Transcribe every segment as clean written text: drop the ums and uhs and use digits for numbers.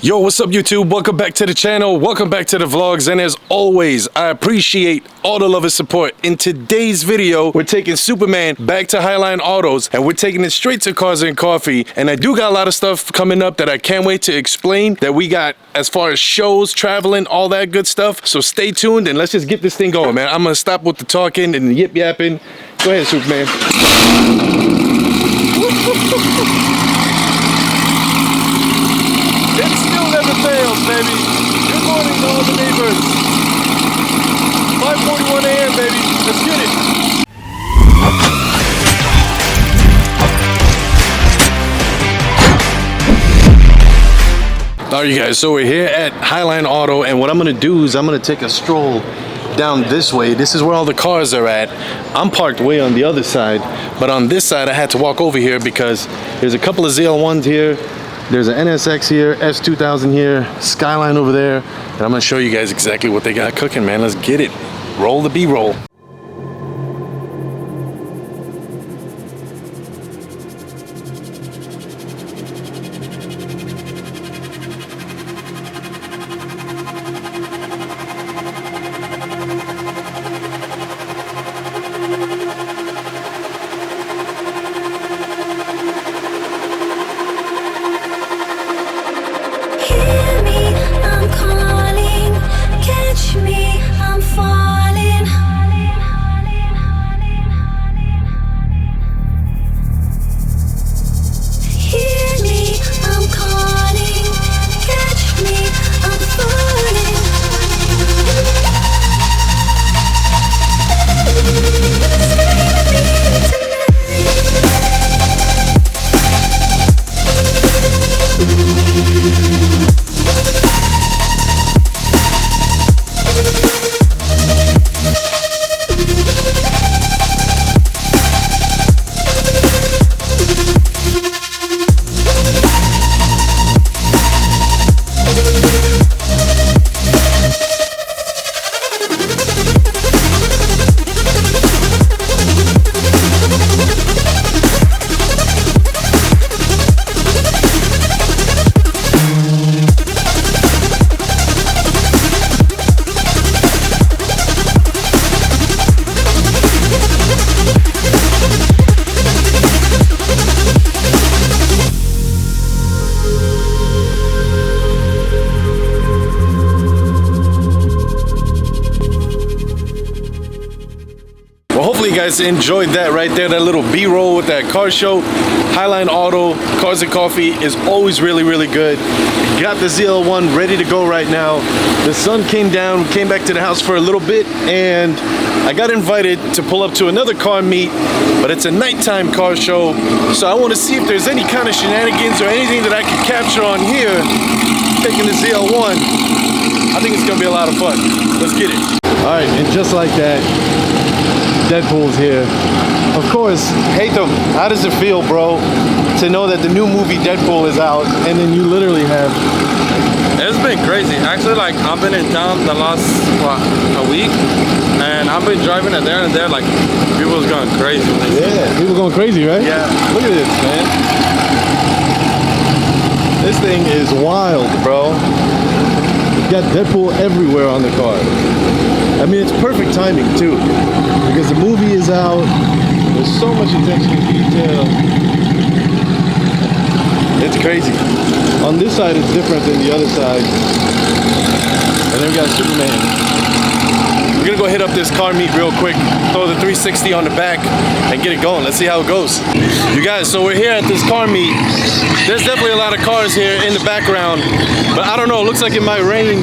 Yo, what's up YouTube? Welcome back to the channel. Welcome back to the vlogs. And as always, I appreciate all the love and support. In today's video, we're taking Superman back to Highline Autos and we're taking it straight to Cars and Coffee. And I do got a lot of stuff coming up that I can't wait to explain that we got as far as shows, traveling, all that good stuff. So stay tuned and let's just get this thing going, man. I'm gonna stop with the talking and the yip yapping. Go ahead, Superman. It still never fails, baby. Good morning to all the neighbors. 5:41 a.m., baby. Let's get it. All right, you guys, so we're here at Highline Auto, and what I'm gonna do is I'm gonna take a stroll down this way. This is where all the cars are at. I'm parked way on the other side, but on this side I had to walk over here because there's a couple of ZL1s here. There's an NSX here, S2000 here, Skyline over there, and I'm gonna show you guys exactly what they got cooking, man. Let's get it. Roll the B-roll. Hopefully you guys enjoyed that right there, that little B-roll with that car show. Highline Auto, Cars and Coffee is always really, really good. Got the ZL1 ready to go right now. The sun came down, came back to the house for a little bit, and I got invited to pull up to another car meet, but it's a nighttime car show. So I want to see if there's any kind of shenanigans or anything that I can capture on here, taking the ZL1. I think it's gonna be a lot of fun. Let's get it. All right, and just like that, Deadpool's here. Of course, Hatham, how does it feel, bro, to know that the new movie Deadpool is out and then you literally have... It's been crazy. Actually, like, I've been in town the last, a week, and I've been driving it there and there, like, people was going crazy. Yeah, people going crazy, right? Yeah. Look at this, man. This thing is wild, bro. You got Deadpool everywhere on the car. I mean, it's perfect timing too, because the movie is out. There's so much attention to detail. It's crazy. On this side, it's different than the other side. And then we got Superman. We're gonna go hit up this car meet real quick, throw the 360 on the back, and get it going. Let's see how it goes. You guys, so we're here at this car meet. There's definitely a lot of cars here in the background, but I don't know, it looks like it might rain.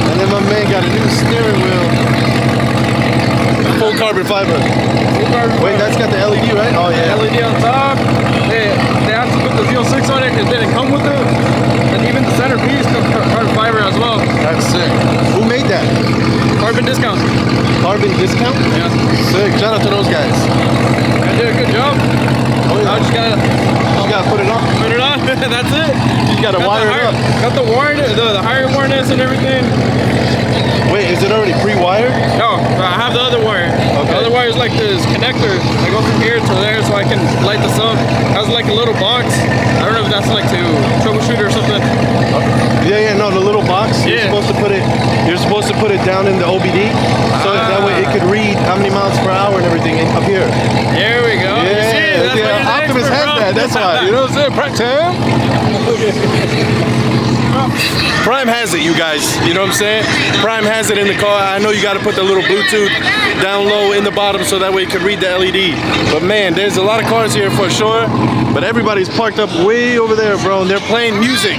And then my man got a new steering wheel. Full carbon fiber. Wait, that's got the LED, right? Oh yeah. LED on top. They have to put the Z06 on it because it didn't come with it. And even the centerpiece comes carbon fiber as well. That's sick. Who made that? Carbon discount. Carbon discount? Yeah. Sick. Shout out to those guys. I did a good job. Oh yeah. I just gotta put it on. Put it on. That's it. You gotta wire it up. Got the wire, the higher wireness and everything. Wait, is it already pre-wired? No, I have the other wire. Okay. The other requires like this connector. I go from here to there so I can light this up. It has like a little box. I don't know if that's like to troubleshoot or something. Yeah, no, the little box. Yeah. You're supposed to put it down in the OBD, so that way it could read how many miles per hour and everything up here. There we go. You see, that's why you're the Optimus expert, has bro. that. That's why. You know what I'm saying? Prime time. Prime has it, you guys. You know what I'm saying? Prime has it in the car. I know you got to put the little Bluetooth down low in the bottom so that way it can read the LED. But man, there's a lot of cars here for sure. But everybody's parked up way over there, bro, and they're playing music.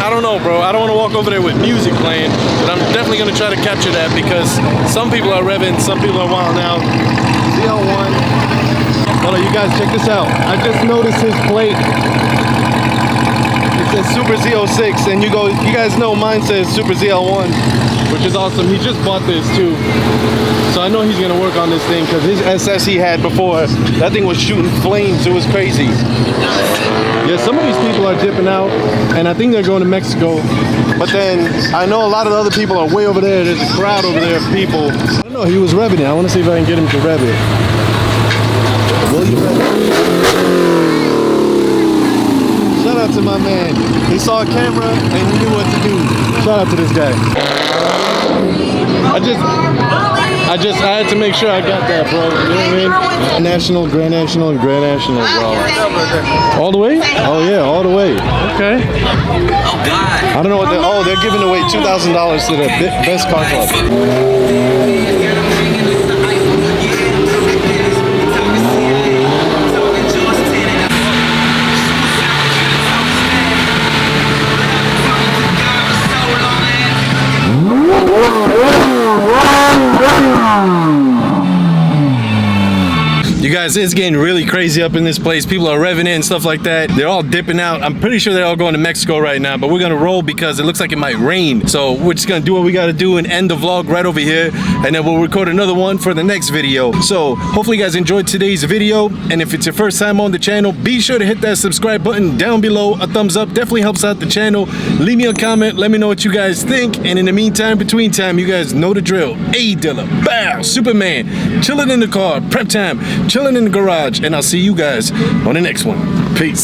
I don't know, bro. I don't want to walk over there with music playing, but I'm definitely going to try to capture that because some people are revving, some people are wilding out. ZL1. Hold on, you guys, check this out. I just noticed his plate. It says Super Z06, and you guys know mine says Super ZL1, which is awesome. He just bought this too. So I know he's gonna work on this thing because his SS he had before, that thing was shooting flames. It was crazy. Yeah, some of these people are dipping out, and I think they're going to Mexico. But then I know a lot of the other people are way over there. There's a crowd over there of people. I don't know, he was revving it. I want to see if I can get him to rev it. Will you rev it? Shout out to my man. He saw a camera and he knew what to do. Shout out to this guy. I had to make sure I got that, bro. You know what I mean? National, Grand National, and Grand National, bro. All the way? Oh yeah, all the way. Okay. I don't know what they're giving away $2,000 to the best car club. You guys, it's getting really crazy up in this place. People are revving it and stuff like that. They're all dipping out. I'm pretty sure they're all going to Mexico right now, but we're gonna roll because it looks like it might rain. So we're just gonna do what we gotta do and end the vlog right over here, and then we'll record another one for the next video. So hopefully you guys enjoyed today's video, and if it's your first time on the channel, be sure to hit that subscribe button down below. A thumbs up definitely helps out the channel. Leave me a comment, let me know what you guys think, and in the meantime, between time, you guys know the drill. A Dilla, bow, Superman, chilling in the car, prep time, chilling in the garage, and I'll see you guys on the next one. Peace.